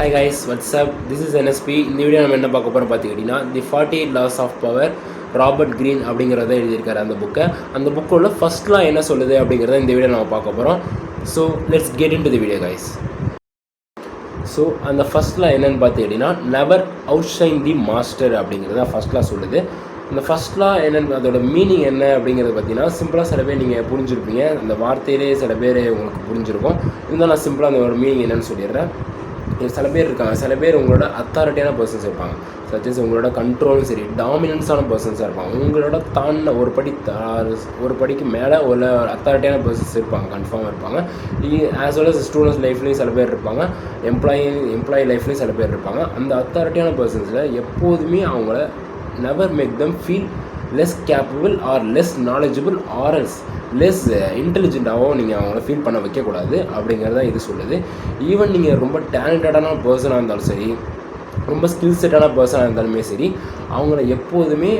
Hi guys, what's up? This is NSP. இந்த video நம்ம என்ன பார்க்க போகிறோம் பார்த்துக்கிட்டிங்கன்னா தி 48 Laws of Power Robert green அப்படிங்கிறத எழுதியிருக்காரு அந்த புக்கை. அந்த புக்கோட ஃபர்ஸ்ட் லா என்ன சொல்லுது அப்படிங்கிறத இந்த வீடியோ நம்ம பார்க்க போகிறோம். So let's get in to the video guys. So அந்த ஃபர்ஸ்ட் லா என்னென்னு பார்த்துக்கிட்டிங்கன்னா நெவர் அவுட்ஷைன் தி மாஸ்டர் அப்படிங்கிறத ஃபர்ஸ்ட் லா சொல்லுது. இந்த ஃபர்ஸ்ட் லா என்னென்னு அதோட மீனிங் என்ன அப்படிங்கிறத பார்த்தீங்கன்னா சிம்பிளாக சில பேர் நீங்கள் புரிஞ்சுருப்பீங்க, அந்த வார்த்தையிலே சில பேர் உங்களுக்கு புரிஞ்சிருக்கும். இருந்தால் நான் சிம்பிளாக அந்த ஒரு மீனிங் என்னென்னு சொல்லிடுறேன். சில பேர் இருக்காங்க, சில பேர் உங்களோட அத்தாரிட்டியான பர்சன்ஸ் இருப்பாங்க, சச்சஸ் உங்களோட கண்ட்ரோலும் சரி டாமினன்ஸான பர்சன்ஸாக இருப்பாங்க. உங்களோட தாண்ட ஒரு படிக்கு மேலே ஒரு அத்தாரிட்டியான பர்சன்ஸ் இருப்பாங்க, கன்ஃபார்மாக இருப்பாங்க. ஆஸ் வெல் அஸ் ஸ்டூடெண்ட்ஸ் லைஃப்லேயும் சில பேர் இருப்பாங்க, எம்ப்ளாயி லைஃப்லேயும் சில பேர் இருப்பாங்க. அந்த அத்தாரிட்டியான பர்சன்ஸில் எப்போதுமே அவங்கள never make them feel less capable or less knowledgeable or else less இன்டெலிஜென்ட்டாகவும் நீங்கள் அவங்கள ஃபீல் பண்ண வைக்கக்கூடாது அப்படிங்கிறத இது சொல்லுது. ஈவன் நீங்கள் ரொம்ப டேலண்டடான பர்சனாக இருந்தாலும் சரி, ரொம்ப ஸ்கில் செட்டான பர்சனாக இருந்தாலுமே சரி, அவங்கள எப்போதுமே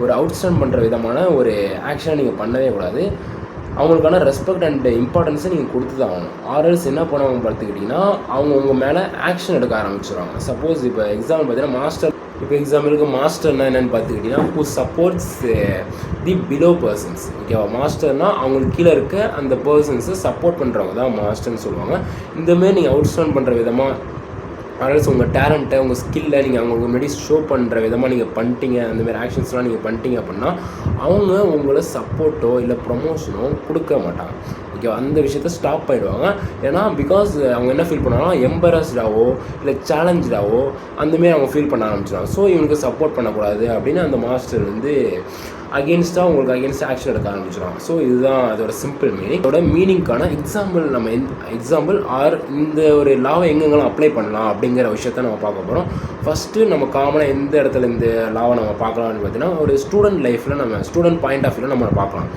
ஒரு அவுட்ஸ்டாண்ட் பண்ணுற விதமான ஒரு ஆக்ஷனை நீங்கள் பண்ணவே கூடாது. அவங்களுக்கான ரெஸ்பெக்ட் அண்ட் இம்பார்ட்டன்ஸை நீங்கள் கொடுத்து தான் ஆகணும். ஆர்எல்ஸ் என்ன பண்ணுவாங்க பார்த்துக்கிட்டிங்கன்னா அவங்க உங்கள் மேலே ஆக்ஷன் எடுக்க ஆரம்பிச்சிடுவாங்க. சப்போஸ் இப்போ எக்ஸாம்பிள் பார்த்தீங்கன்னா எக்ஸாம்பிளுக்கு மாஸ்டர்னா என்னென்னு பார்த்துக்கிட்டிங்கன்னா who supports the below persons. ஓகேவா, மாஸ்டர்னால் அவங்களுக்கு கீழே இருக்க அந்த பர்சன்ஸை சப்போர்ட் பண்ணுறவங்க தான் மாஸ்டர்னு சொல்லுவாங்க. இந்தமாரி நீங்கள் அவுட்ஸ்டாண்ட் பண்ணுற விதமாக அதனால் உங்கள் டேலண்ட்டை உங்கள் ஸ்கில்லை நீங்கள் அவங்களுக்கு முன்னாடி ஷோ பண்ணுற விதமாக நீங்கள் பண்ணிட்டீங்க, அந்தமாதிரி ஆக்ஷன்ஸ்லாம் நீங்கள் பண்ணிட்டீங்க அப்படின்னா அவங்க உங்களை சப்போர்ட்டோ இல்லை ப்ரொமோஷனோ கொடுக்க மாட்டாங்க. ஓகே, அந்த விஷயத்த ஸ்டாப் பண்ணிடுவாங்க. ஏன்னா பிகாஸ் அவங்க என்ன ஃபீல் பண்ணாங்கன்னா எம்பரஸ்டாவோ இல்லை சேலஞ்சாவோ அந்தமாரி அவங்க ஃபீல் பண்ண ஆரம்பிச்சிடுவாங்க. ஸோ இவனுக்கு சப்போர்ட் பண்ணக்கூடாது அப்படின்னு அந்த மாஸ்டர் அகெயின்ஸ்டாக உங்களுக்கு அகெயின்ஸ்டாக ஆக்ஷன் எடுக்க ஆரம்பிச்சிடுவாங்க. ஸோ இதுதான் அதோட சிம்பிள் மீனிங். அதோட மீனிங்கான எக்ஸாம்பிள் ஆர் இந்த ஒரு லாவை எங்கெங்கெல்லாம் அப்ளை பண்ணலாம் அப்படிங்கிற விஷயத்த நம்ம பார்க்க போகிறோம். ஃபஸ்ட்டு நம்ம காமனாக எந்த இடத்துல இந்த லாவை நம்ம பார்க்கலாம்னு பார்த்தீங்கன்னா ஒரு ஸ்டூடெண்ட் லைஃப்பில் நம்ம ஸ்டூடெண்ட் பாயிண்ட் ஆஃப் வியூவில் நம்ம பார்க்கலாம்.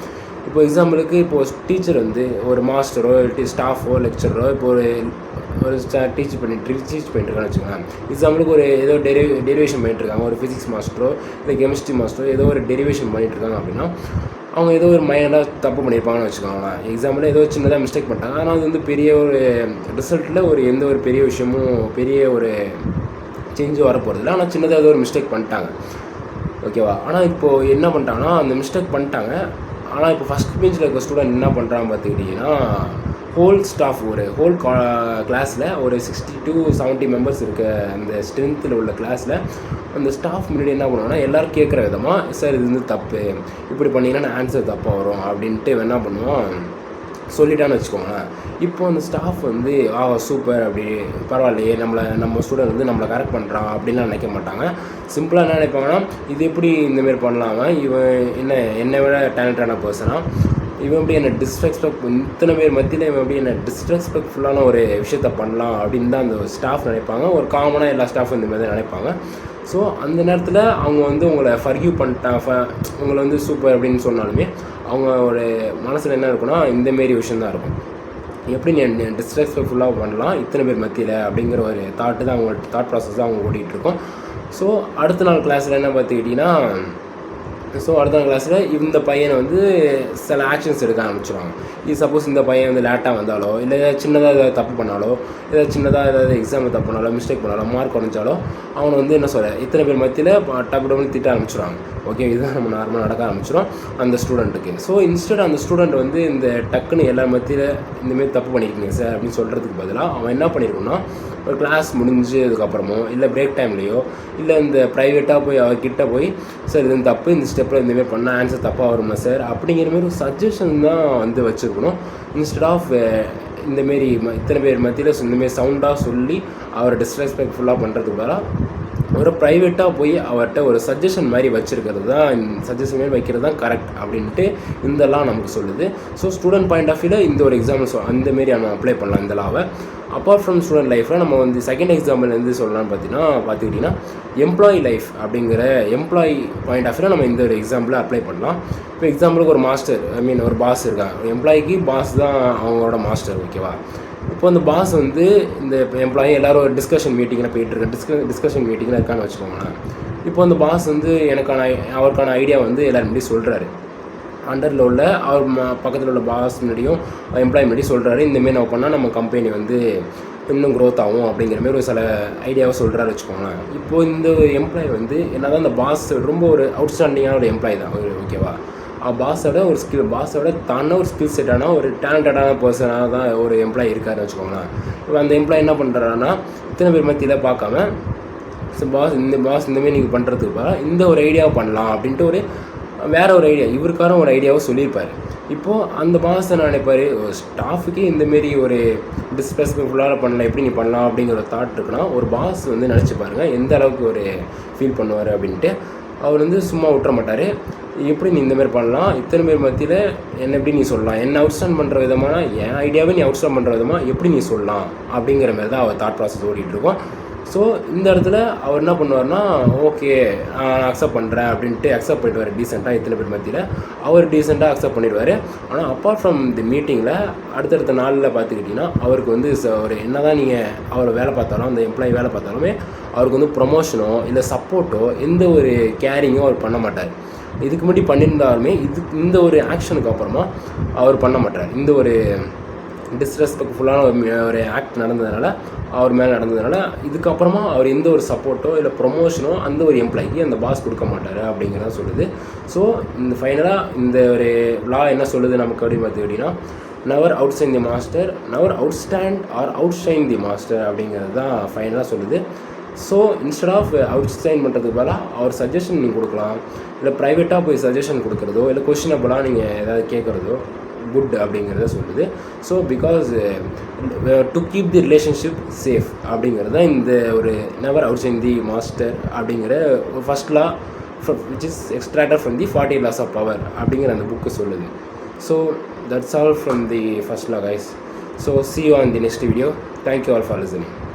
இப்போ எக்ஸாம்பிளுக்கு இப்போது டீச்சர் ஒரு மாஸ்டரோ ஸ்டாஃபோ லெக்சரோ இப்போ ஒரு டீச் பண்ணிட்டுருக்கான்னு வச்சுக்கோங்களேன். எக்ஸாம்பிளுக்கு ஏதோ டெரிவேஷன் பண்ணிட்டுருக்காங்க, ஒரு ஃபிசிக்ஸ் மாஸ்டரோ இல்லை கெமிஸ்ட்ரி மாஸ்டரோ ஏதோ ஒரு டெரிவேஷன் பண்ணிட்டுருக்காங்க அப்படின்னா அவங்க ஏதோ ஒரு மைனராக தப்பு பண்ணியிருப்பாங்கன்னு வச்சுக்கோங்களேன். எக்ஸாம்பிள் ஏதோ சின்னதாக மிஸ்டேக் பண்ணிட்டாங்க, ஆனால் அது பெரிய ஒரு ரிசல்ட்டில் எந்த ஒரு பெரிய விஷயமும் பெரிய ஒரு சேஞ்சும் வரப்போகிறதில்ல. ஆனால் சின்னதாக ஏதோ ஒரு மிஸ்டேக் பண்ணிட்டாங்க. ஓகேவா, ஆனால் இப்போது என்ன பண்ணிட்டாங்கன்னா அந்த மிஸ்டேக் பண்ணிட்டாங்க. ஆனால் இப்போ ஃபஸ்ட் பெஞ்சில் இருக்க ஸ்டூடெண்ட் என்ன பண்ணுறாங்க பார்த்துக்கிட்டிங்கன்னா ஹோல் ஸ்டாஃப் ஹோல் கிளாஸில் ஒரு 60 to 70 மெம்பர்ஸ் இருக்க அந்த ஸ்ட்ரென்த்தில் உள்ள கிளாஸில் அந்த ஸ்டாஃப் முன்னாடி என்ன பண்ணுவாங்கன்னா எல்லோரும் கேட்குற விதமாக சார் இது தப்பு, இப்படி பண்ணிங்கன்னா ஆன்சர் தப்பாக வரும் அப்படின்ட்டு என்ன பண்ணுவோம் சொல்லிட்டான்னு வச்சுக்கோங்களேன். இப்போ அந்த ஸ்டாஃப் சூப்பர் அப்படி பரவாயில்லையே நம்ம ஸ்டூடெண்ட் நம்மளை கரெக்ட் பண்ணுறான் அப்படின்லாம் நினைக்க மாட்டாங்க. சிம்பிளாக என்ன நினைப்பாங்கன்னா இது எப்படி இந்தமாரி பண்ணலாமல் இவன் என்னை விட டேலண்டான பர்சனாக இவன் எப்படி என்னை இத்தனை பேர் மத்தியில் இவன் எப்படி என்னை டிஸ்ரெஸ்பெக்ட்ஃபுல்லான ஒரு விஷயத்த பண்ணலாம் அப்படின்னு தான் அந்த ஸ்டாஃப் நினைப்பாங்க. ஒரு காமனாக எல்லா ஸ்டாஃபும் இந்தமாதிரி தான் நினைப்பாங்க. ஸோ அந்த நேரத்தில் அவங்க உங்களை ஃபர்கியூ பண்ணிட்டாங்க, உங்களை சூப்பர் அப்படின்னு சொன்னாலுமே அவங்க ஒரு மனசில் என்ன இருக்குன்னா இந்தமாரி விஷயந்தான் இருக்கும். எப்படி நீ டிஸ்ரெஸ்பெக்ட்ஃபுல்லாக பண்ணலாம் இத்தனை பேர் மத்தியில் அப்படிங்கிற ஒரு தாட்டு தான் அவங்களோட தாட் ப்ராசஸ் தான் அவங்க ஓடிட்டுருக்கோம். ஸோ அடுத்த நாள் கிளாஸில் என்ன பார்த்துக்கிட்டிங்கன்னா அடுத்த நாள் கிளாஸில் இந்த பையனை சில ஆக்ஷன்ஸ் எடுக்க ஆரம்பிச்சிடுவாங்க. இது சப்போஸ் இந்த பையன் லேட்டாக வந்தாலோ இல்லை சின்னதாக ஏதாவது தப்பு பண்ணாலோ ஏதாவது எக்ஸாமில் தப்பு பண்ணாலோ மிஸ்டேக் பண்ணாலோ மார்க் குறைஞ்சாலோ அவனை என்ன சொல்ல இத்தனை பேர் மத்தியில் டப்பு திட்ட ஆரம்பிச்சிடுவாங்க. ஓகே, இதுதான் நம்ம நார்மலாக நடக்க ஆரம்பிச்சிடும் அந்த ஸ்டூடெண்ட்டுக்கு. ஸோ இன்ஸ்டெட் அந்த ஸ்டூடெண்ட் இந்த டக்குன்னு எல்லா மத்தியில் இந்தமாரி தப்பு பண்ணியிருக்கீங்க சார் அப்படின்னு சொல்கிறதுக்கு பதிலாக அவன் என்ன பண்ணியிருக்கோன்னா ஒரு கிளாஸ் முடிஞ்சதுக்கப்புறமோ இல்லை பிரேக் டைம்லேயோ இல்லை இந்த ப்ரைவேட்டாக போய் அவர்கிட்ட போய் சார் இது தப்பு, இந்த ஸ்டெப்பில் இந்தமாரி பண்ணால் ஆன்சர் தப்பாக வருமா சார் அப்படிங்கிற மாரி ஒரு சஜஷன் தான் வச்சுருக்கணும். இன்ஸ்டெட் ஆஃப் இந்தமாரி இத்தனை பேர் மத்தியில் இந்தமாரி சவுண்டாக சொல்லி அவரை டிஸ்ரெஸ்பெக்ட்ஃபுல்லாக பண்ணுறதுக்கு பதிலாக ஒரு ப்ரைவேட்டாக போய் அவர்கிட்ட ஒரு சஜஷன் மாதிரி வச்சுருக்கிறது தான் சஜஷன் மாதிரி வைக்கிறது தான் கரெக்ட் அப்படின்ட்டு இதெல்லாம் நமக்கு சொல்லுது. ஸோ ஸ்டூடெண்ட் பாயிண்ட் ஆஃப் வியூவில் இந்த ஒரு எக்ஸாம்பிள் அந்தமாரி நம்ம அப்ளை பண்ணலாம் இந்த லாவை. அப்பார்ட் ஃப்ரம் ஸ்டூடெண்ட் லைஃப்பில் நம்ம செகண்ட் எக்ஸாம்பிள் சொல்லலாம்னு பார்த்துக்கிட்டிங்கன்னா எம்ப்ளாயி லைஃப் அப்படிங்கிற எம்ப்ளாயி பாயிண்ட் ஆஃப் வியூவில் நம்ம இந்த ஒரு எக்ஸாம்பிளை அப்ளை பண்ணலாம். இப்போ எக்ஸாம்பிளுக்கு ஒரு மாஸ்டர் ஒரு பாஸ் இருக்காங்க. எம்ப்ளாயிக்கு பாஸ் தான் அவங்களோட மாஸ்டர். ஓகேவா, இப்போ அந்த பாஸ் இந்த எம்ப்ளாயி எல்லோரும் ஒரு டிஸ்கஷன் மீட்டிங்கில் போயிட்டுருக்கேன், டிஸ்கஷன் மீட்டிங்கில் இருக்கான்னு வச்சுக்கோங்களேன். இப்போ அந்த பாஸ் அவருக்கான ஐடியா எல்லோரும் முன்னாடி சொல்கிறாரு. அண்டரில் உள்ள அவர் பக்கத்தில் உள்ள பாஸ் முன்னாடியும் எம்ப்ளாயி முன்னாடி சொல்கிறாரு இந்தமாரி நம்ம பண்ணால் நம்ம கம்பெனி இன்னும் க்ரோத் ஆகும் அப்படிங்கிற மாதிரி ஒரு சில ஐடியாவை சொல்கிறாரு வச்சுக்கோங்களேன். இப்போது இந்த எம்ப்ளாயி வந்து என்ன தான் அந்த பாஸ் ரொம்ப ஒரு அவுட்ஸ்டாண்டிங்கான ஒரு எம்ப்ளாயி தான் ஓகேவா. பாஸோட தானே ஒரு ஸ்கில் செட்டான ஒரு டேலண்டடான பர்சனாக தான் ஒரு எம்ப்ளாயி இருக்காருன்னு வச்சுக்கோங்களேன். இப்போ அந்த எம்ப்ளாயி என்ன பண்ணுறாருன்னா இத்தனை பேர் மத்தியில் பார்க்காம பாஸ் இந்தமாரி நீங்கள் பண்ணுறதுக்கு இந்த ஒரு ஐடியாவை பண்ணலாம் அப்படின்ட்டு வேறு ஒரு ஐடியா இவருக்கான ஒரு ஐடியாவை சொல்லியிருப்பார். இப்போது அந்த பாஸ் என்ன நினைப்பார், ஸ்டாஃபுக்கே இந்தமாரி ஒரு டிஸ்ரெஸ்பெக்ட்ஃபுல்லாக பண்ணலாம், எப்படி நீ பண்ணலாம் அப்படிங்கிற ஒரு தாட் இருக்குன்னா ஒரு பாஸ் வந்து நினச்சி பாருங்கள் எந்த அளவுக்கு ஒரு ஃபீல் பண்ணுவார் அப்படின்ட்டு. அவர் வந்து சும்மா விட்டுற மாட்டார். எப்படி நீ இந்தமாரி பண்ணலாம், இத்தனை பேர் மத்தியில் என்ன எப்படி நீ சொல்லலாம், என்ன அவுட்ஸ்டாண்ட் பண்ணுற விதமான என் ஐடியாவே நீ அவுட்ஸ்டாண்ட் பண்ணுற விதமாக எப்படி நீ சொல்லலாம் அப்படிங்கிற மாதிரி தான் அவர் தாட் ப்ராசஸ் ஓடிட்டுருக்கோம். ஸோ இந்த இடத்துல அவர் என்ன பண்ணுவார்னா ஓகே நான் அக்செப்ட் பண்ணுறேன் அப்படின்ட்டு அக்செப்ட் பண்ணிடுவார் டீசெண்டாக. இத்தனை பேர் மத்தியில் அவர் டீசெண்டாக அக்செப்ட் பண்ணிடுவார். ஆனால் அப்பார்ட் ஃப்ரம் தி மீட்டிங்கில் அடுத்தடுத்த நாளில் பார்த்துக்கிட்டிங்கன்னா அவருக்கு வந்து ஒரு என்ன தான் நீங்கள் அவர் வேலை பார்த்தாலும் அந்த எம்ப்ளாயி வேலை பார்த்தாலுமே அவருக்கு வந்து ப்ரொமோஷனோ இல்லை சப்போர்ட்டோ எந்த ஒரு கேரிங்கோ அவர் பண்ண மாட்டார். இதுக்கு முன்னாடி பண்ணியிருந்தாலுமே இந்த ஒரு ஆக்ஷனுக்கு அப்புறமா அவர் பண்ண மாட்டார். இந்த ஒரு டிஸ்ரெஸ்பெக்ட்ஃபுல்லான ஒரு ஆக்ட் நடந்ததுனால அவர் மேலே நடந்ததுனால இதுக்கப்புறமா அவர் எந்த ஒரு சப்போர்ட்டோ இல்லை ப்ரொமோஷனோ அந்த ஒரு எம்ப்ளாய்க்கு அந்த பாஸ் கொடுக்க மாட்டார் அப்படிங்கிறத சொல்லுது. ஸோ இந்த ஃபைனலாக இந்த ஒரு லா என்ன சொல்லுது நமக்கு அப்படின்னு பார்த்துக்கிட்டிங்கன்னா never outshine the master, never outstand or outshine the master அப்படிங்கிறது தான் ஃபைனலாக சொல்லுது. ஸோ இன்ஸ்டெட் ஆஃப் அவுட்ஸ்டைன் பண்ணுறதுக்கு பதிலாக அவர் சஜஷன் நீங்கள் கொடுக்கலாம், இல்லை ப்ரைவேட்டாக போய் சஜஷன் கொடுக்குறதோ இல்லை கொஷினபிளாக நீங்கள் ஏதாவது கேட்குறதோ குட் அப்படிங்கிறத சொல்லுது. So because to keep the relationship safe அப்படிங்கிறது தான் இந்த ஒரு நெவர் அவுட்ஷைன் தி மாஸ்டர் அப்படிங்கிற first law which is extracted from the 40 laws of power அப்படிங்கிற அந்த புக்கு சொல்லுது. So that's all from the first law guys. So see you on the next video. Thank you all for listening.